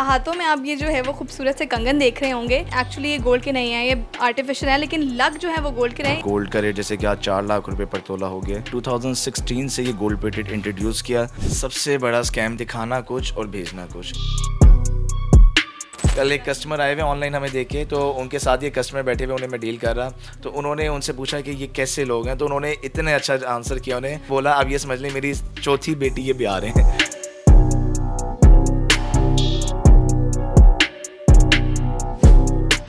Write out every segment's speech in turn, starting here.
हाथों में आप ये जो है वो खूबसूरत से कंगन देख रहे होंगे, एक्चुअली ये गोल्ड के नहीं है, ये आर्टिफिशियल है, लेकिन लग जो है वो गोल्ड के रहे। गोल्ड का रेट जैसे कि आज 4 लाख रुपए पर तोला हो गया। 2016 से ये गोल्ड प्लेटेड इंट्रोड्यूस किया। सबसे बड़ा स्कैम दिखाना कुछ और भेजना कुछ। कल एक कस्टमर आए हुए ऑनलाइन हमें देखे, तो उनके साथ ये कस्टमर बैठे हुए, उन्हें मैं डील कर रहा, तो उन्होंने उनसे पूछा कि ये कैसे लोग हैं, तो उन्होंने इतने अच्छा आंसर किया। उन्हें बोला अब ये समझ लें मेरी चौथी बेटी ये बिहार है।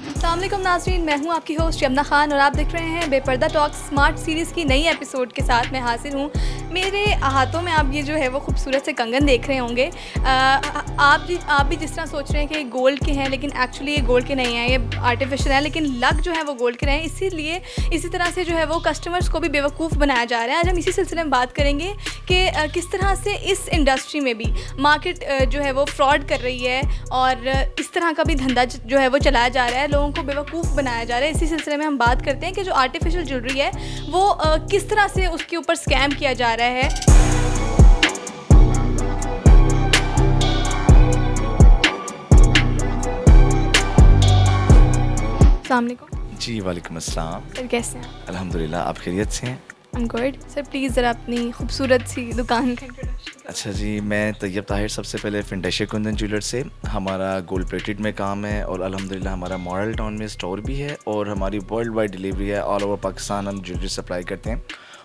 अस्सलामुअलैकुम नाज़रीन, मैं हूं आपकी होस्ट यमुना खान और आप देख रहे हैं बेपर्दा टॉक स्मार्ट सीरीज़ की नई एपिसोड के साथ मैं हाजिर हूं। मेरे हाथों में आप ये जो है वो खूबसूरत से कंगन देख रहे होंगे। आप भी जिस तरह सोच रहे हैं कि गोल्ड के हैं, लेकिन एक्चुअली ये गोल्ड के नहीं हैं, ये आर्टिफिशियल है, लेकिन लग जो है वो गोल्ड के रहे हैं। इसीलिए इसी तरह से जो है वो कस्टमर्स को भी बेवकूफ़ बनाया जा रहा है। आज हम इसी सिलसिले में बात करेंगे कि किस तरह से इस इंडस्ट्री में भी मार्केट जो है वो फ्रॉड कर रही है और इस तरह का भी धंधा जो है वो चलाया जा रहा है, लोगों को बेवकूफ़ बनाया जा रहा है। इसी सिलसिले में हम बात करते हैं कि जो आर्टिफिशियल ज्वेलरी है वो किस तरह से उसके ऊपर स्कैम किया जा रहा है। अस्सलाम वालेकुम। जी वालेकुम अस्सलाम। सर कैसे हैं आप? अल्हम्दुलिल्लाह, आप खैरियत से हैं? I am good. Sir please ज़रा अपनी खूबसूरत सी दुकान का इंट्रोडक्शन। अच्छा जी, मैं तैयब ताहिर, सबसे पहले फिंटेशिया कुंदन ज्वेलर से। हमारा गोल्ड प्लेटेड में काम है और अल्हम्दुलिल्लाह हमारा मॉडल टाउन में स्टोर भी है और हमारी वर्ल्ड वाइड डिलीवरी है। ऑल ओवर पाकिस्तान हम ज्वेलरी सप्लाई करते हैं।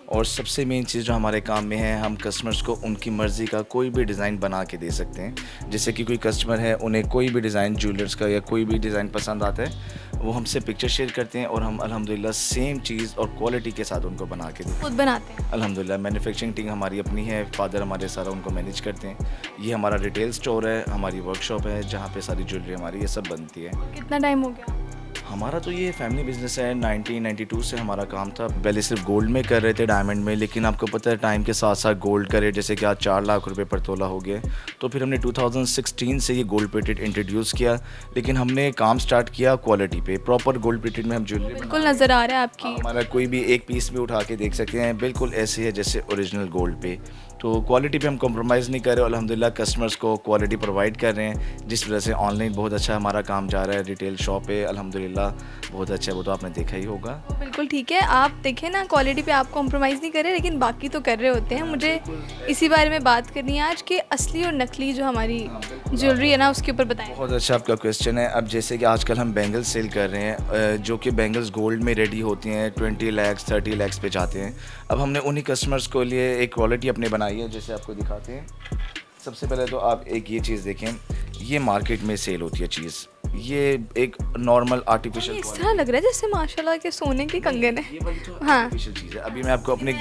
और सबसे मेन चीज़ जो हमारे काम में है, हम कस्टमर्स को उनकी मर्ज़ी का कोई भी डिज़ाइन बना के दे सकते हैं। जैसे कि कोई कस्टमर है, उन्हें कोई भी डिज़ाइन ज्वेलर्स का या कोई भी डिज़ाइन पसंद आता है, वो हमसे पिक्चर शेयर करते हैं और हम अल्हम्दुलिल्लाह सेम चीज़ और क्वालिटी के साथ उनको बना के देते हैं। खुद बनाते हैं? अल्हम्दुलिल्लाह मैन्युफैक्चरिंग टीम हमारी अपनी है, फादर हमारे सारा उनको मैनेज करते हैं। ये हमारा रिटेल स्टोर है, हमारी वर्कशॉप है जहाँ पे सारी ज्वेलरी हमारी ये सब बनती है। कितना टाइम हो गया? हमारा तो ये फैमिली बिजनेस है। 1992 से हमारा काम था। पहले सिर्फ गोल्ड में कर रहे थे, डायमंड में, लेकिन आपको पता है टाइम के साथ साथ गोल्ड का रेट जैसे कि आज 4 लाख रुपए पर तोला हो गया। तो फिर हमने 2016 से ये गोल्ड प्लेटेड इंट्रोड्यूस किया, लेकिन हमने काम स्टार्ट किया क्वालिटी पे। प्रॉपर गोल्ड प्लेटेड में हम ज्वेलरी बिल्कुल नज़र आ रहा है आपकी। हमारा कोई भी एक पीस भी उठा के देख सकते हैं, बिल्कुल ऐसे है जैसे ओरिजिनल गोल्ड पे। तो क्वालिटी पे हम कॉम्प्रोमाइज़ नहीं कर रहे। अल्हम्दुलिल्लाह कस्टमर्स को क्वालिटी प्रोवाइड कर रहे हैं, जिस वजह से ऑनलाइन बहुत अच्छा हमारा काम जा रहा है। रिटेल शॉप है अल्हम्दुलिल्लाह बहुत अच्छा है, वो तो आपने देखा ही होगा। बिल्कुल ठीक है, आप देखें ना, क्वालिटी पे आप कॉम्प्रोमाइज़ नहीं कर रहे, लेकिन बाकी तो कर रहे होते हैं। मुझे इसी बारे में बात करनी है आज कि असली और नकली जो हमारी ज्वेलरी है ना, उसके ऊपर बताएं। बहुत अच्छा आपका क्वेश्चन है। अब जैसे कि आजकल हम बैंगल्स सेल कर रहे हैं, जो कि बैंगल्स गोल्ड में रेडी होती हैं, 20 लाख 30 लाख पे जाते हैं। अब हमने उन्हीं कस्टमर्स को लिए एक क्वालिटी अपने बनाई है, जैसे आपको दिखाते हैं। सबसे पहले तो आप एक ये चीज़ देखें, ये मार्केट में सेल होती है चीज़, ये एक नॉर्मल आर्टिफिशियल इस तरह लग रहा है जैसे माशाल्लाह के सोने के कंगन है। ये वाली तो हाँ। आर्टिफिशियल चीज़ है। अभी मैं आपको अपनी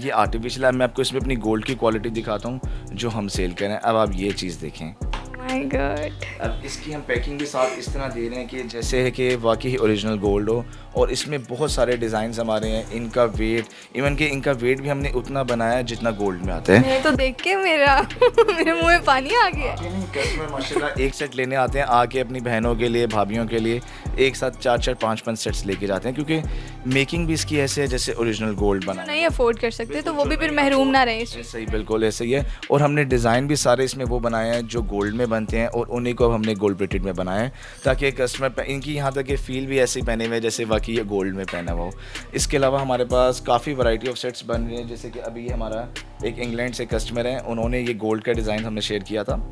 ये आर्टिफिशियल है, मैं आपको इसमें अपनी गोल्ड की क्वालिटी दिखाता हूँ जो हम सेल कर रहे हैं। अब आप ये चीज़ देखें। My God. अब इसकी हम पैकिंग भी साथ इस तरह दे रहे हैं कि जैसे है कि वाकई ओरिजिनल गोल्ड हो। और इसमें बहुत सारे डिज़ाइंस हमारे हैं। इनका वेट, इवन कि इनका वेट भी हमने उतना बनाया है जितना गोल्ड में आता है। मैं तो देख के मेरे मुंह में पानी आ गया। कस्टमर माशाल्लाह एक सेट लेने आते हैं, आके अपनी बहनों के लिए, भाभीियों के लिए एक साथ 4-4 5-5 सेट्स लेके जाते हैं, क्योंकि मेकिंग भी इसकी ऐसे है जैसे ओरिजिनल गोल्ड बना। नहीं अफोर्ड कर सकते तो वो भी फिर महरूम ना रहे। सही, बिल्कुल ऐसे ही है। और हमने डिज़ाइन भी सारे इसमें वो बनाए हैं जो गोल्ड में बनते हैं, और उन्हीं को हमने गोल्ड प्लेटेड में बनाया है, ताकि कस्टमर इनकी यहाँ तक कि फील भी ऐसे ही पहने हुए जैसे वाकई ये गोल्ड में पहना हुआ हो। इसके अलावा हमारे पास काफ़ी वैरायटी ऑफ सेट्स बन रही हैं। जैसे कि अभी हमारा एक इंग्लैंड से कस्टमर है, उन्होंने ये गोल्ड का डिज़ाइन हमने शेयर किया था।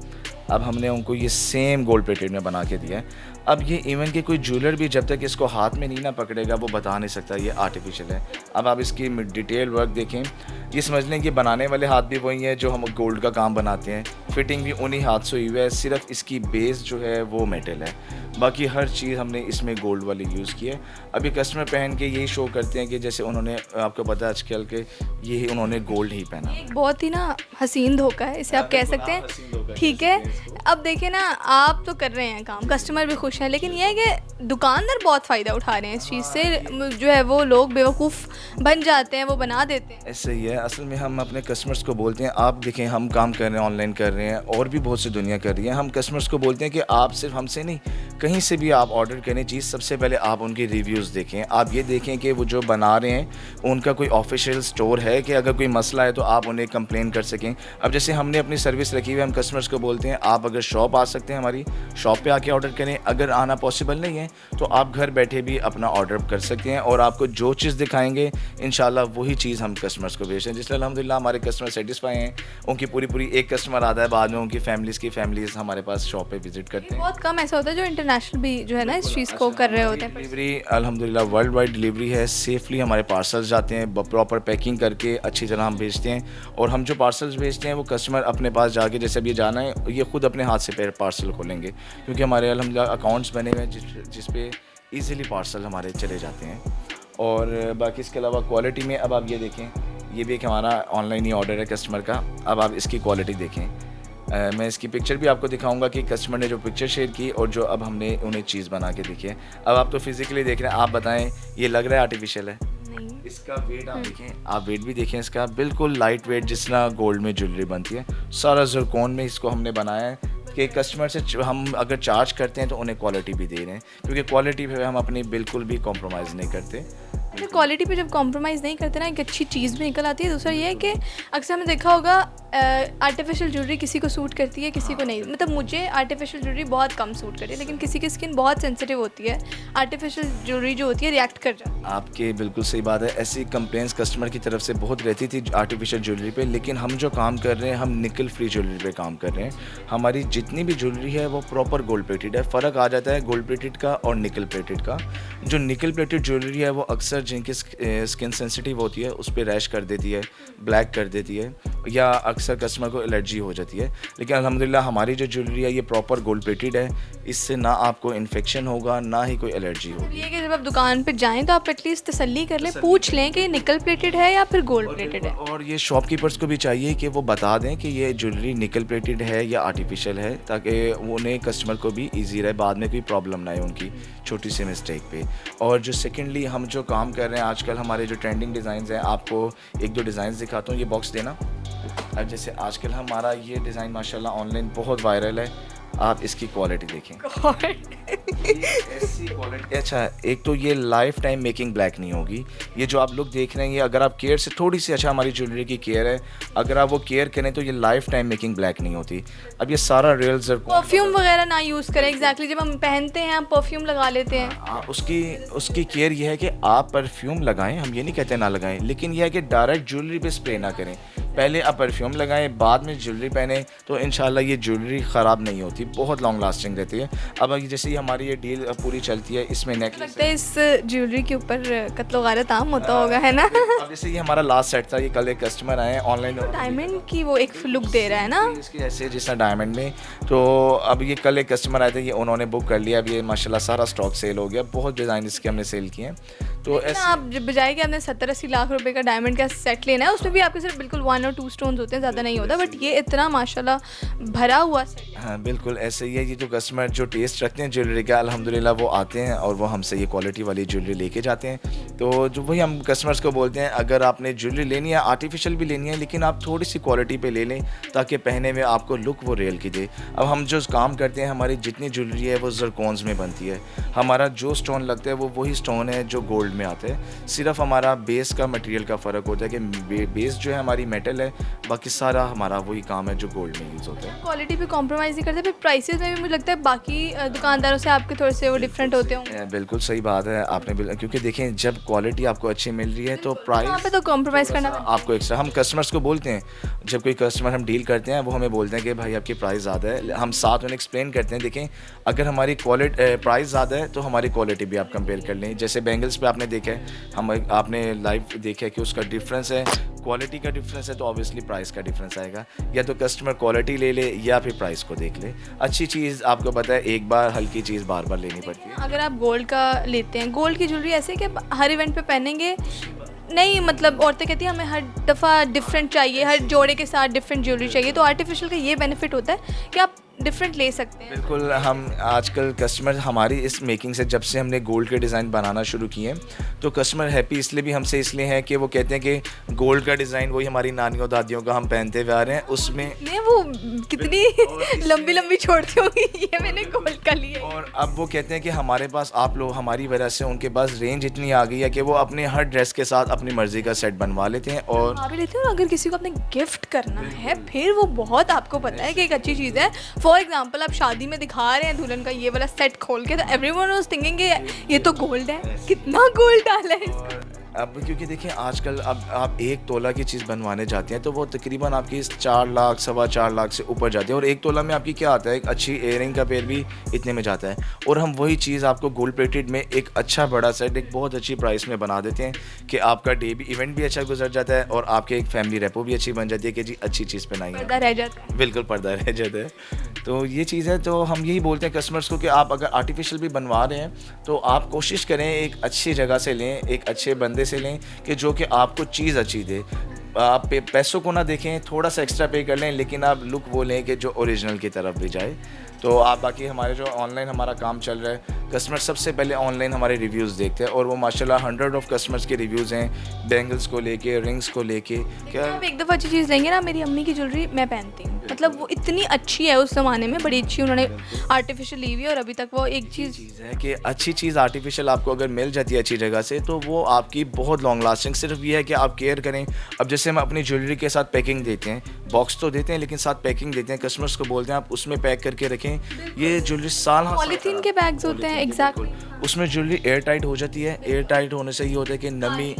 अब हमने उनको ये सेम गोल्ड प्लेटेड में बना के दिया है। अब ये इवन कि कोई ज्वेलर भी जब तक इसको हाथ में नहीं ना पकड़ेगा वो बता नहीं सकता ये आर्टिफिशियल है। अब आप इसकी डिटेल वर्क देखें, ये समझ लें कि बनाने वाले हाथ भी वही हैं जो हम गोल्ड का काम बनाते हैं। फिटिंग भी उन्हीं हाथ से हुई है, सिर्फ इसकी बेस जो है वो मेटल है, बाकी हर चीज़ हमने इसमें गोल्ड वाली यूज़ की है। अभी कस्टमर पहन के यही शो करते हैं कि जैसे उन्होंने, आपको पता है आजकल के ये उन्होंने गोल्ड ही पहना। एक बहुत ही ना हसीन धोखा है, इसे आप कह सकते हैं। ठीक है, अब देखिए ना, आप तो कर रहे हैं काम, कस्टमर भी खुश हैं, लेकिन यह है कि दुकानदार बहुत फ़ायदा उठा रहे हैं इस चीज़ से। जो है वो लोग बेवकूफ़ बन जाते हैं, वो बना देते हैं। ऐसे ही है। असल में हम अपने कस्टमर्स को बोलते हैं, आप देखें हम काम कर रहे हैं, ऑनलाइन कर रहे रहे हैं और भी बहुत सी दुनिया कर रही है। हम कस्टमर्स को बोलते हैं कि आप सिर्फ हमसे नहीं, कहीं से भी आप ऑर्डर करें चीज़, सबसे पहले आप उनके रिव्यूज़ देखें। आप ये देखें कि वो जो बना रहे हैं उनका कोई ऑफिशियल स्टोर है कि अगर कोई मसला है तो आप उन्हें कंप्लेन कर सकें। अब जैसे हमने अपनी सर्विस रखी हुई है, हम कस्टमर्स को बोलते हैं आप अगर शॉप आ सकते हैं, हमारी शॉप पे आके ऑर्डर करें। अगर आना पॉसिबल नहीं है तो आप घर बैठे भी अपना ऑर्डर कर सकते हैं और आपको जो चीज़ दिखाएंगे इंशाल्लाह वही चीज़ हम कस्टमर्स को भेजते हैं, जिससे अल्हम्दुलिल्लाह हमारे कस्टमर सेटिस्फाई हैं। उनकी पूरी एक कस्टमर आता है, बाद में उनकी फैमिलीज़ हमारे पास शॉप पे विजिट करते हैं। बहुत कम ऐसा होता है जो इंटरनेशनल भी जो है ना इस चीज़ को कर रहे होते हैं। डिलीवरी अल्हम्दुलिल्लाह वर्ल्ड वाइड डिलीवरी है, सेफली हमारे पार्सल्स जाते हैं, प्रॉपर पैकिंग करके अच्छी तरह हम भेजते हैं। और हम जो पार्सल्स भेजते हैं वो कस्टमर अपने पास जाके, जैसे अब ये जाना है, ये खुद अपने हाथ से पार्सल खोलेंगे, क्योंकि हमारे अल्हम्दुलिल्लाह अकाउंट्स बने हुए हैं जिस पे ईज़िली पार्सल हमारे चले जाते हैं। और बाकी इसके अलावा क्वालिटी में अब आप ये देखें, ये भी एक हमारा ऑनलाइन ही ऑर्डर है कस्टमर का। अब आप इसकी क्वालिटी देखें, मैं इसकी पिक्चर भी आपको दिखाऊंगा कि कस्टमर ने जो पिक्चर शेयर की और जो अब हमने उन्हें चीज़ बना के देखी है। अब आप तो फिज़िकली देख रहे हैं, आप बताएं ये लग रहा है आर्टिफिशियल है? नहीं। इसका वेट आप देखें, आप वेट भी देखें इसका, बिल्कुल लाइट वेट जिस तरह गोल्ड में ज्वेलरी बनती है, सारा ज़रकोन में इसको हमने बनाया है कि कस्टमर से हम अगर चार्ज करते हैं तो उन्हें क्वालिटी भी दे रहे हैं, क्योंकि क्वालिटी पे हम अपनी बिल्कुल भी कॉम्प्रोमाइज़ नहीं करते। अच्छा, क्वालिटी पे जब कॉम्प्रोमाइज़ नहीं करते ना, एक अच्छी चीज़ भी निकल आती है। दूसरा ये है कि अक्सर हमने देखा होगा आर्टिफिशियल ज्वेलरी किसी को सूट करती है, किसी को नहीं। मतलब मुझे आर्टिफिशियल ज्वेलरी बहुत कम सूट करती है, लेकिन किसी की स्किन बहुत सेंसिटिव होती है, आर्टिफिशियल ज्वेलरी जो होती है रिएक्ट कर जाती है। आपके बिल्कुल सही बात है, ऐसी कंप्लेंट्स कस्टमर की तरफ से बहुत रहती थी आर्टिफिशियल ज्वेलरी पे, लेकिन हम जो काम कर रहे हैं, हम निकल फ्री ज्वेलरी पे काम कर रहे हैं। हमारी जितनी भी ज्वेलरी है वो प्रॉपर गोल्ड प्लेटेड है। फ़र्क आ जाता है गोल्ड प्लेटेड का और निकल प्लेटेड का। जो निकल प्लेटेड ज्वेलरी है वो अक्सर जिनकी स्किन सेंसिटिव होती है उस पर रैश कर देती है, ब्लैक कर देती है, या अक्सर कस्टमर को एलर्जी हो जाती है। लेकिन अल्हम्दुलिल्लाह हमारी जो ज्वेलरी है ये प्रॉपर गोल्ड प्लेटेड है, इससे ना आपको इन्फेक्शन होगा ना ही कोई एलर्जी होगी। ये कि जब आप दुकान पे जाएं तो आप एटलीस्ट तसल्ली कर लें, पूछ लें कि निकल प्लेटेड है या फिर गोल्ड प्लेटेड है। और ये शॉपकीपर्स को भी चाहिए कि वो बता दें कि ये ज्वेलरी निकल प्लेटेड है या आर्टिफिशियल है, ताकि उन्हें कस्टमर को भी ईजी रहे, बाद में कोई प्रॉब्लम ना आए उनकी छोटी सी मिस्टेक पे। और जो सेकेंडली हम जो काम कर रहे हैं आजकल, हमारे जो ट्रेंडिंग डिज़ाइन हैं, आपको एक दो डिज़ाइन दिखाता हूँ। ये बॉक्स देना। अब जैसे आजकल हमारा ये डिज़ाइन माशाल्लाह ऑनलाइन बहुत वायरल है, आप इसकी क्वालिटी देखें। ऐसी क्वालिटी, अच्छा एक तो ये लाइफ टाइम मेकिंग ब्लैक नहीं होगी। ये जो आप लोग देख रहे हैं, ये अगर आप केयर से थोड़ी सी, अच्छा हमारी ज्वेलरी की केयर है, अगर आप वो केयर करें तो ये लाइफ टाइम मेकिंग ब्लैक नहीं होती। अब ये सारा रियल परफ्यूम वगैरह ना यूज़ करें। एग्जैक्टली जब हम पहनते हैं हम परफ्यूम लगा लेते हैं। उसकी केयर ये है कि आप परफ्यूम लगाएं, हम ये नहीं कहते ना लगाएं, लेकिन यह है कि डायरेक्ट ज्वेलरी पे स्प्रे ना करें। पहले आप परफ्यूम लगाएं, बाद में ज्वेलरी पहने, तो इंशाल्लाह ये ज्वेलरी ख़राब नहीं होती, बहुत लॉन्ग लास्टिंग रहती है। अब जैसे हमारी ये डील पूरी चलती है, इसमें नेकलेस लगता है इस ज्वेलरी के ऊपर कत्लो गारत आम होता होगा, है ना। अब जैसे ये हमारा लास्ट सेट था, ये कल एक कस्टमर आए ऑनलाइन, डायमंड की वो एक लुक दे रहा है ना इसकी, ऐसे जिस तरह डायमंड में। तो अब ये कल एक कस्टमर आए थे, ये उन्होंने बुक कर लिया। अब ये माशाल्लाह सारा स्टॉक सेल हो गया, बहुत डिज़ाइन इसके हमने सेल किए हैं। तो ऐसे आप जब बजाय कि आपने 70-80 लाख रुपए का डायमंड का सेट लेना है, उसमें भी आपके सिर्फ बिल्कुल 1 और 2 स्टोन्स होते हैं, ज़्यादा नहीं होता। बट ये इतना माशाल्लाह भरा हुआ सेट है। हाँ बिल्कुल ऐसे ही है। ये जो कस्टमर जो टेस्ट रखते हैं ज्वेलरी का, अल्हम्दुलिल्लाह वो आते हैं और वो हमसे ये क्वालिटी वाली ज्वेलरी लेके जाते हैं। तो जो वही हम कस्टमर्स को बोलते हैं, अगर आपने ज्वेलरी लेनी है, आर्टिफिशियल भी लेनी है, लेकिन आप थोड़ी सी क्वालिटी पे ले लें ताकि पहने में आपको लुक वो रियल की दे। अब हम जो काम करते हैं, हमारी जितनी ज्वेलरी है वो ज़रकोन्स में बनती है। हमारा जो स्टोन लगता है वो वही स्टोन है जो गोल्ड में आता है। सिर्फ हमारा बेस का मटेरियल का फ़र्क होता है कि बेस जो है हमारी मेटल है, बाकी सारा हमारा वही काम है जो गोल्ड में यूज़ होता है। क्वालिटी पे कॉम्प्रोमाइज़ नहीं करते। फिर प्राइसेस में भी मुझे लगता है बाकी दुकानदारों से आपके थोड़े से वो डिफरेंट होते होंगे। बिल्कुल सही बात है आपने, क्योंकि देखें जब क्वालिटी आपको अच्छी मिल रही है तो प्राइस वहाँ पे तो कॉम्प्रोमाइज़ करना आपको एक्स्ट्रा। हम कस्टमर्स को बोलते हैं, जब कोई कस्टमर हम डील करते हैं वो हमें बोलते हैं कि भाई आपकी प्राइस ज़्यादा है, हम साथ उन्हें एक्सप्लेन करते हैं, देखें अगर हमारी प्राइस ज़्यादा है तो हमारी क्वालिटी भी आप कंपेयर कर लें। जैसे बैंगल्स पे आपने देखा है, हम आपने लाइव देखा है कि उसका डिफरेंस है, क्वालिटी का डिफरेंस है, तो ऑब्वियसली प्राइस का डिफरेंस आएगा। या तो कस्टमर क्वालिटी ले ले या फिर प्राइस को देख ले। अच्छी चीज़ आपको पता है एक बार, हल्की चीज़ बार बार लेनी पड़ती है। अगर आप गोल्ड का लेते हैं, गोल्ड की ज्वेलरी ऐसे कि हर इवेंट पे पहनेंगे नहीं, मतलब औरतें कहती हैं हमें हर दफ़ा डिफरेंट चाहिए, हर जोड़े के साथ डिफरेंट ज्वेलरी चाहिए। तो आर्टिफिशियल का ये बेनिफिट होता है कि आप डिफरेंट ले सकते हैं? बिल्कुल, हम आजकल कस्टमर हमारी इस मेकिंग से जब से हमने गोल्ड के डिज़ाइन बनाना शुरू किए हैं, तो कस्टमर हैप्पी इसलिए भी हमसे इसलिए हैं कि वो कहते हैं कि गोल्ड का डिज़ाइन वही हमारी नानियों दादियों का हम पहनते हुए आ रहे हैं, उसमें ने वो कितनी लंबी लंबी छोड़ती होंगी, ये मैंने गोल्ड का लिया है। और अब वो कहते हैं कि हमारे पास आप लोग हमारी वजह से उनके पास रेंज इतनी आ गई है कि वो अपने हर ड्रेस के साथ अपनी मर्ज़ी का सेट बनवा लेते हैं। और वहाँ भी लेते हैं, और अगर किसी को अपने गिफ्ट करना है फिर वो बहुत, आपको पता है कि एक अच्छी चीज़ है। फॉर एग्जांपल आप शादी में दिखा रहे हैं दुल्हन का ये वाला सेट खोल के, तो एवरीवन वाज थिंकिंग कि ये तो गोल्ड है, कितना गोल्ड डाला है इसमें। अब क्योंकि देखिए आजकल अब आप 1 तोला की चीज़ बनवाने जाते हैं तो वो तकरीबन आपकी 4 लाख सवा 4 लाख से ऊपर जाती है, और 1 तोला में आपकी क्या आता है, एक अच्छी इयररिंग का पेयर भी इतने में जाता है। और हम वही चीज़ आपको गोल्ड प्लेटेड में एक अच्छा बड़ा सेट एक बहुत अच्छी प्राइस में बना देते हैं कि आपका डे भी इवेंट भी अच्छा गुजर जाता है और आपके एक फैमिली रेपो भी अच्छी बन जाती है कि जी अच्छी चीज़ पहनाई है, पर्दा रह जाता है। बिल्कुल पर्दा रह जाता है। तो ये चीज़ है, तो हम यही बोलते हैं कस्टमर्स को कि आप अगर आर्टिफिशियल भी बनवा रहे हैं तो आप कोशिश करें एक अच्छी जगह से लें, एक अच्छे बंदे से लें कि जो कि आपको चीज़ अच्छी दे। आप पैसों को ना देखें, थोड़ा सा एक्स्ट्रा पे कर लें, लेकिन आप लुक वो लें कि जो ओरिजिनल की तरफ भी जाए। तो आप बाकी हमारे जो ऑनलाइन हमारा काम चल रहा है, कस्टमर सबसे पहले ऑनलाइन हमारे रिव्यूज़ देखते हैं और वो माशाल्लाह 100 ऑफ कस्टमर्स के रिव्यूज़ हैं, बैंगल्स को लेके, रिंग्स को लेके। क्या आप एक दफ़ा अच्छी चीज़ लेंगे ना, मेरी अम्मी की ज्वेलरी मैं पहनती हूँ, मतलब वो इतनी अच्छी है, उस ज़माने में बड़ी अच्छी उन्होंने आर्टिफिशियल ली हुई है, और अभी तक वो एक चीज़ है कि अच्छी चीज़ आर्टिफिशियल आपको अगर मिल जाती है अच्छी जगह से तो वो आपकी बहुत लॉन्ग लास्टिंग। सिर्फ ये है कि आप केयर करें। अब जैसे हम अपनी ज्वेलरी के साथ पैकिंग देते हैं, बॉक्स तो देते हैं लेकिन साथ पैकिंग देते हैं, कस्टमर्स को बोलते हैं आप उसमें पैक करके रखें। ये ज्वेलरी साल पॉलीथीन के बैग्स होते हैं, एग्जैक्टली। उसमें ज्वेलरी एयर टाइट हो जाती है। एयर टाइट होने से ये होता है कि नमी,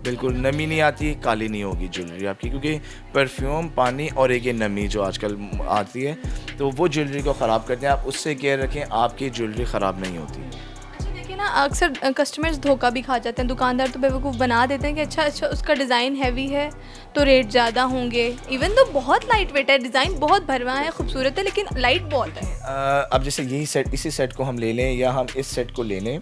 बिल्कुल नमी नहीं आती, काली नहीं होगी ज्वेलरी आपकी, क्योंकि परफ्यूम, पानी और एक ये नमी जो आजकल आती है तो वो ज्वेलरी को ख़राब करते हैं। आप उससे केयर रखें, आपकी ज्वेलरी ख़राब नहीं होती। अच्छा देखिए ना, अक्सर कस्टमर्स धोखा भी खा जाते हैं, दुकानदार तो बेवकूफ़ बना देते हैं कि अच्छा उसका डिज़ाइन हैवी है तो रेट ज़्यादा होंगे, इवन तो बहुत लाइट वेट है, डिज़ाइन बहुत भरवा है, खूबसूरत है, लेकिन लाइट बहुत है। अब जैसे यही सेट, इसी सेट को हम ले लें या हम इस सेट को ले लें,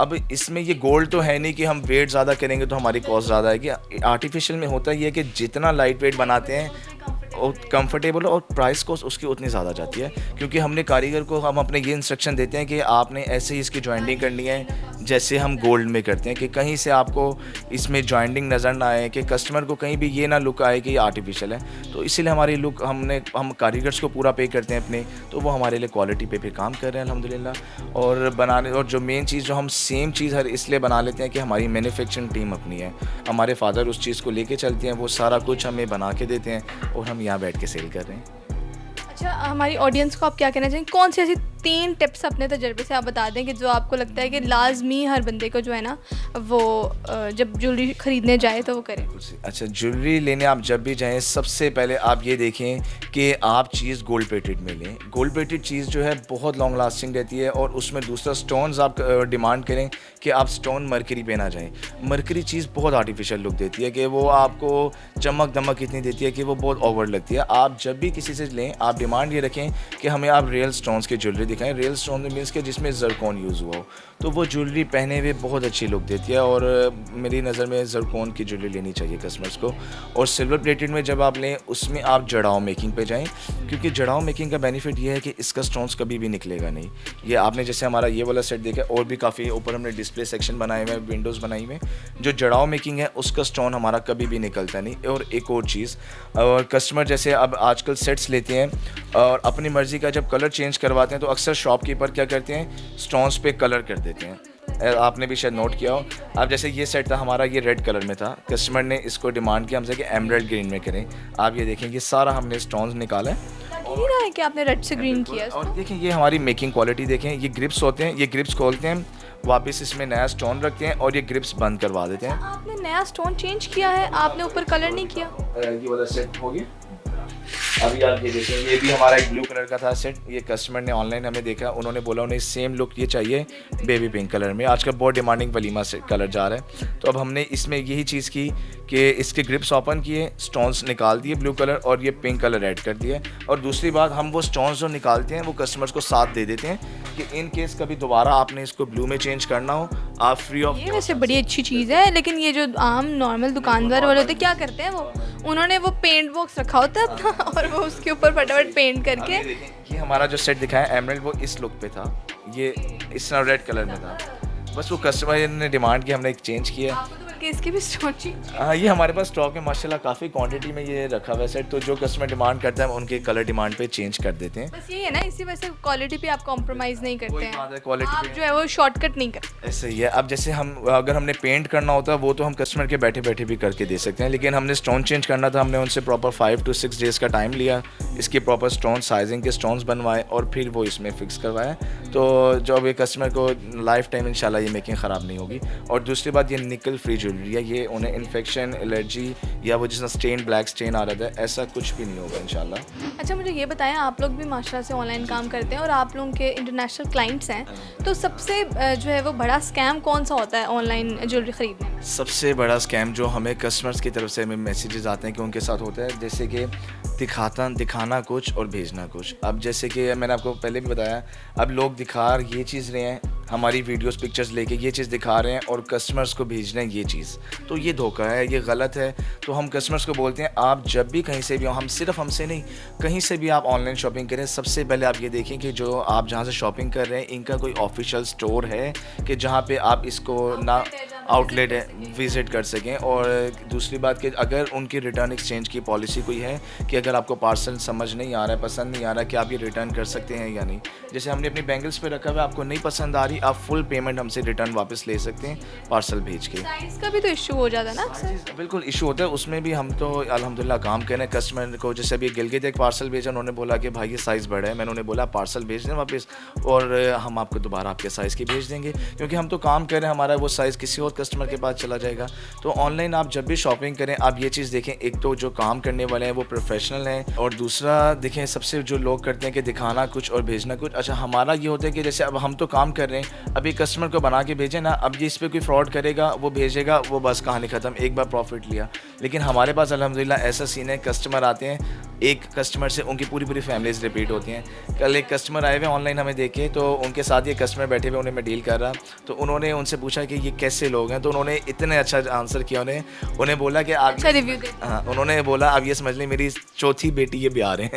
अब इसमें ये गोल्ड तो है नहीं कि हम वेट ज़्यादा करेंगे तो हमारी कॉस्ट ज़्यादा है। कि आर्टिफिशियल में होता ही है कि जितना लाइट वेट बनाते हैं और कंफर्टेबल और प्राइस कॉस्ट उसकी उतनी ज़्यादा जाती है, क्योंकि हमने कारीगर को हम अपने ये इंस्ट्रक्शन देते हैं कि आपने ऐसे ही इसकी जॉइंटिंग करनी है जैसे हम गोल्ड में करते हैं, कि कहीं से आपको इसमें जॉइंटिंग नज़र ना आए, कि कस्टमर को कहीं भी ये ना लुक आए कि ये आर्टिफिशियल है। तो इसीलिए हमारी लुक हम कारीगर्स को पूरा पे करते हैं अपने, तो वो हमारे लिए क्वालिटी पे काम कर रहे हैं अल्हम्दुलिल्लाह। और बनाने, और जो मेन चीज़ जो हम सेम चीज़ हर इसलिए बना लेते हैं कि हमारी मैन्युफैक्चरिंग टीम अपनी है, हमारे फादर उस चीज़ को लेके चलते हैं, वो सारा कुछ हमें बना के देते हैं और हम यहाँ बैठ के सेल कर रहे हैं। अच्छा, हमारी ऑडियंस को आप क्या कहना चाहेंगे, कौन सी ऐसी 3 टिप्स अपने तजर्बे से आप बता दें कि जो आपको लगता है कि लाजमी हर बंदे को जो है ना वो जब ज्वेलरी ख़रीदने जाए तो वो करे? अच्छा, ज्वेलरी लेने आप जब भी जाएं, सबसे पहले आप ये देखें कि आप चीज़ गोल्ड प्लेटेड में लें। गोल्ड प्लेटेड चीज़ जो है बहुत लॉन्ग लास्टिंग रहती है, और उसमें दूसरा स्टोन्स आप डिमांड करें कि आप स्टोन मरकरी पे ना जाएं। मरकरी चीज़ बहुत आर्टिफिशियल लुक देती है कि वो आपको चमक दमक इतनी देती है कि वो बहुत ओवर लगती है। आप जब भी किसी से लें, आप डिमांड ये रखें कि हमें आप रियल स्टोन्स की ज्वेलरी दिखाएं। रियल स्टोन मीन्स के जिसमें ज़रकोन यूज़ हुआ हो, तो वो ज्वेलरी पहने हुए बहुत अच्छी लुक देती है। और मेरी नज़र में ज़रकोन की ज्वेलरी लेनी चाहिए कस्टमर्स को। और सिल्वर प्लेटेड में जब आप लें, उसमें आप जड़ाव मेकिंग पे जाएं, क्योंकि जड़ाव मेकिंग का बेनिफिट ये है कि इसका स्टोन्स कभी भी निकलेगा नहीं। ये आपने जैसे हमारा ये वाला सेट देखा, और भी काफ़ी ऊपर हमने डिस्प्ले सेक्शन बनाए हुए हैं, विंडोज़ बनाई हुए हैं, जो जड़ाव मेकिंग है उसका स्टोन हमारा कभी भी निकलता नहीं। और एक और चीज़, और कस्टमर जैसे अब आजकल सेट्स लेते हैं और अपनी मर्ज़ी का जब कलर चेंज करवाते हैं, तो अक्सर शॉपकीपर क्या करते हैं, स्टोन्स पे कलर कर देते हैं। आपने भी शायद नोट किया हो। अब जैसे ये सेट था हमारा, ये रेड कलर में था, कस्टमर ने इसको डिमांड किया हमसे कि एमराल्ड ग्रीन में करें। आप ये देखें, ये सारा हमने स्टोन्स निकाला है। लग नहीं रहा है कि आपने रेड से ग्रीन किया है? और देखें ये हमारी मेकिंग क्वालिटी देखें, ये ग्रिप्स होते हैं, ये ग्रिप्स खोलते हैं, वापस इसमें नया स्टोन रखते हैं और ये ग्रिप्स बंद करवा देते हैं। आपने नया स्टोन चेंज किया है, आपने ऊपर कलर नहीं किया? ये वाला सेट हो गया। अभी आप ये देखें, ये भी हमारा एक ब्लू कलर का था सेट, ये कस्टमर ने ऑनलाइन हमें देखा, उन्होंने बोला उन्हें सेम लुक ये चाहिए बेबी पिंक कलर में। आजकल बहुत डिमांडिंग वलीमा से कलर जा रहा है, तो अब हमने इसमें यही चीज़ की कि इसके ग्रिप्स ओपन किए, स्टोन्स निकाल दिए ब्लू कलर, और ये पिंक कलर ऐड कर दिए। और दूसरी बात, हम वो स्टोन्स जो निकालते हैं वो कस्टमर्स को साथ दे देते हैं कि इन केस कभी दोबारा आपने इसको ब्लू में चेंज करना हो, आप फ्री ऑफ। ये वैसे बड़ी अच्छी चीज़ है, लेकिन ये जो आम नॉर्मल दुकानदार वाले होते हैं क्या करते हैं, वो उन्होंने वो पेंट बॉक्स रखा होता है अपना और वो उसके ऊपर फटाफट पेंट करके। ये हमारा जो सेट दिखाया एमरल्ड, वो इस लुक पे था, ये इस तरह रेड कलर में था। बस वो कस्टमर ने डिमांड की, हमने एक चेंज किया। आपको तो बल्कि इसकी भी स्टॉक चाहिए। हाँ, ये हमारे पास स्टॉक में माशाल्लाह काफ़ी क्वांटिटी में ये रखा हुआ है सेट, तो जो कस्टमर डिमांड करता है हम उनके कलर डिमांड पे चेंज कर देते हैं। बस यही है ना, इसी वजह से क्वालिटी पे आप कॉम्प्रोमाइज़ नहीं करते हैं, बात है क्वालिटी आप पे। जो है वो शॉर्टकट नहीं करते। ऐसे ही है। अब जैसे हम अगर हमने पेंट करना होता है वो तो हम कस्टमर के बैठे बैठे भी करके दे सकते हैं, लेकिन हमने स्टोन चेंज करना था, हमने उनसे प्रॉपर 5 to 6 डेज़ का टाइम लिया, इसके प्रॉपर स्टोन साइजिंग के स्टोन्स बनवाए और फिर वो इसमें फ़िक्स करवाए। तो जो अब ये कस्टमर को लाइफ टाइम इंशाल्लाह ये मेकिंग ख़राब नहीं होगी। और दूसरी बात, ये निकल फ्री ज्वेलरी है, ये उन्हें इन्फेक्शन, एलर्जी या वो जिसमें स्टेन, ब्लैक स्टेन आ रहा था, ऐसा कुछ भी नहीं होगा इंशाल्लाह। अच्छा, मुझे ये बताएं, आप लोग भी माशाल्लाह से ऑनलाइन काम करते हैं और आप लोगों के इंटरनेशनल क्लाइंट्स हैं, तो सबसे जो है वो बड़ा स्कैम कौन सा होता है ऑनलाइन ज्वेलरी ख़रीदने में? सबसे बड़ा स्कैम जो हमें कस्टमर्स की तरफ से हमें मैसेजेस आते हैं कि उनके साथ होता है, जैसे कि दिखाना कुछ और भेजना कुछ। अब जैसे कि मैंने आपको पहले भी बताया, अब लोग दिखा ये चीज़ रहे हैं, हमारी वीडियोस पिक्चर्स लेके ये चीज़ दिखा रहे हैं और कस्टमर्स को भेज रहे हैं ये चीज़, तो ये धोखा है, ये गलत है। तो हम कस्टमर्स को बोलते हैं आप जब भी कहीं से भी हो, हम सिर्फ हमसे नहीं, कहीं से भी आप ऑनलाइन शॉपिंग करें, सबसे पहले आप ये देखें कि जो आप जहाँ से शॉपिंग कर रहे हैं इनका कोई ऑफिशियल स्टोर है कि जहाँ पे आप इसको ना आउटलेट है विज़िट कर सकें। और दूसरी बात कि अगर उनकी रिटर्न एक्सचेंज की पॉलिसी कोई है कि अगर आपको पार्सल समझ नहीं आ रहा है, पसंद नहीं आ रहा है, कि आप ये रिटर्न कर सकते हैं या नहीं। जैसे हमने अपनी बैंगल्स पे रखा हुआ है, आपको नहीं पसंद आ रही, आप फुल पेमेंट हमसे रिटर्न वापस ले सकते हैं पार्सल भेज के। साइज़ का भी तो इशू हो जाता है ना अक्सर। बिल्कुल इशू होता है, उसमें भी हम तो अल्हम्दुलिल्लाह काम कर रहे हैं। कस्टमर को जैसे अभी गिलगित एक पार्सल भेजा, उन्होंने बोला कि भाई ये साइज़ बड़ा है, मैंने उन्हें बोला पार्सल भेज दें वापस और हम आपको दोबारा आपके साइज़ की भेज देंगे, क्योंकि हम तो काम कर रहे हैं, हमारा वो साइज़ किसी और कस्टमर के पास चला जाएगा। तो ऑनलाइन आप जब भी शॉपिंग करें आप ये चीज़ देखें, एक तो जो काम करने वाले हैं वो प्रोफेशनल हैं, और दूसरा देखें सबसे जो लोग करते हैं कि दिखाना कुछ और भेजना कुछ। अच्छा, हमारा ये होता है कि जैसे अब हम तो काम कर रहे हैं, अभी कस्टमर को बना के भेजें ना, अब ये इस पर कोई फ्रॉड करेगा, वो भेजेगा, वो बस कहानी ख़त्म, एक बार प्रॉफिट लिया। लेकिन हमारे पास अल्हम्दुलिल्लाह ऐसा सीन है, कस्टमर आते हैं, एक कस्टमर से उनकी पूरी फैमिलीज रिपीट होती हैं। कल एक कस्टमर आए हुए ऑनलाइन हमें देखे, तो उनके साथ ये कस्टमर बैठे हुए, उन्हें मैं डील कर रहा, तो उन्होंने उनसे पूछा कि ये कैसे लोग हैं, तो उन्होंने इतने अच्छा आंसर किया, उन्हें बोला कि आप अच्छा रिव्यू दे। हाँ, उन्होंने बोला अब ये समझ लें मेरी चौथी बेटी ये बिहार है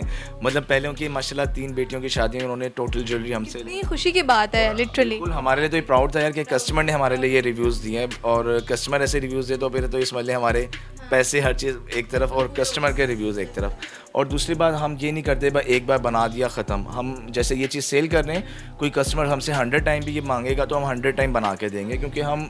मतलब पहले उनकी माशाल्लाह 3 बेटियों की शादी में उन्होंने टोटल ज्वेलरी हमसे। इतनी खुशी की बात है लिटरली। बिल्कुल, हमारे लिए तो ये प्राउड था यार कि कस्टमर ने हमारे लिए ये रिव्यूज़ दिए हैं, और कस्टमर ऐसे रिव्यूज़ दे तो फिर तो ये समझ लें हमारे पैसे हर चीज़ एक तरफ और कस्टमर के रिव्यूज़ एक तरफ। और दूसरी बात, हम ये नहीं करते भाई एक बार बना दिया ख़त्म। हम जैसे ये चीज़ सेल कर रहे हैं, कोई कस्टमर हमसे 100 टाइम भी ये मांगेगा तो हम 100 टाइम बना के देंगे, क्योंकि हम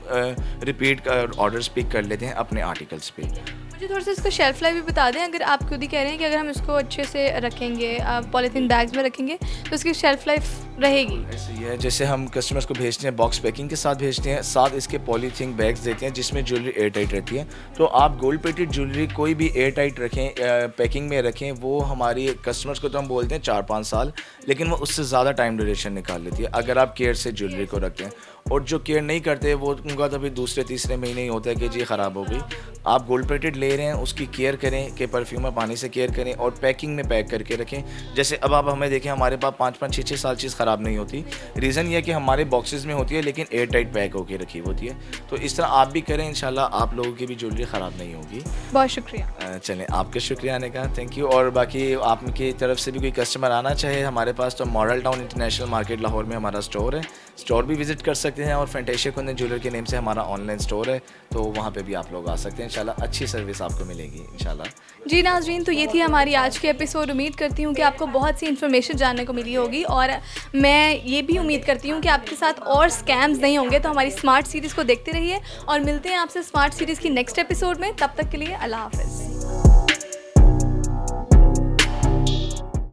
रिपीट ऑर्डर्स पिक कर लेते हैं अपने आर्टिकल्स पे। मुझे थोड़ा सा इसका शेल्फ लाइफ भी बता दें, अगर आप खुद ही कह रहे हैं कि अगर हम इसको अच्छे से रखेंगे, पॉलीथीन बैग्स में रखेंगे, तो इसकी शेल्फ लाइफ रहेगी। ऐसे ही है, जैसे हम कस्टमर्स को भेजते हैं बॉक्स पैकिंग के साथ भेजते हैं, साथ इसके पॉलीथीन बैग्स देते हैं जिसमें ज्वेलरी एयर टाइट रहती है। तो आप गोल्ड प्लेटेड ज्वेलरी कोई भी एयर टाइट रखें, पैकिंग में रखें, वो हमारी कस्टमर्स को तो हम बोलते हैं 4-5 साल, लेकिन वो उससे ज़्यादा टाइम ड्यूरेशन निकाल लेती है अगर आप केयर से ज्वेलरी को रखते हैं। और जो केयर नहीं करते वो उनका तो अभी दूसरे-तीसरे महीने ही होता है कि जी ख़राब हो गई। आप गोल्ड प्लेटेड ले रहे हैं, उसकी केयर करें कि परफ्यूम में पानी से केयर करें और पैकिंग में पैक करके रखें। जैसे अब आप हमें देखें, हमारे पास 5-5, 6-6 साल चीज़ ख़राब नहीं होती। रीज़न ये है कि हमारे बॉक्सेस में होती है लेकिन एयर टाइट पैक होकर रखी होती है। तो इस तरह आप भी करें, इंशाल्लाह आप लोगों की भी ज्वेलरी ख़राब नहीं होगी। बहुत शुक्रिया। चलें, आपका शुक्रिया आने का, थैंक यू। और बाकी आपकी तरफ से भी कोई कस्टमर आना चाहे हमारे पास, तो model town international market Lahore में हमारा स्टोर है, स्टोर भी विज़िट कर सकते हैं। और फैंटेशिया कुंदन ज्वेलर के नेम से हमारा ऑनलाइन स्टोर है, तो वहाँ पे भी आप लोग आ सकते हैं। इंशाल्लाह अच्छी सर्विस आपको मिलेगी इंशाल्लाह। जी नाज़रीन, तो ये थी हमारी आज की एपिसोड। उम्मीद करती हूँ कि आपको बहुत सी इन्फॉर्मेशन जानने को मिली होगी, और मैं ये भी उम्मीद करती हूँ कि आपके साथ और स्कैम्स नहीं होंगे। तो हमारी स्मार्ट सीरीज़ को देखते रहिए और मिलते हैं आपसे स्मार्ट सीरीज़ की नेक्स्ट एपिसोड में। तब तक के लिए अल्लाह हाफ़िज़।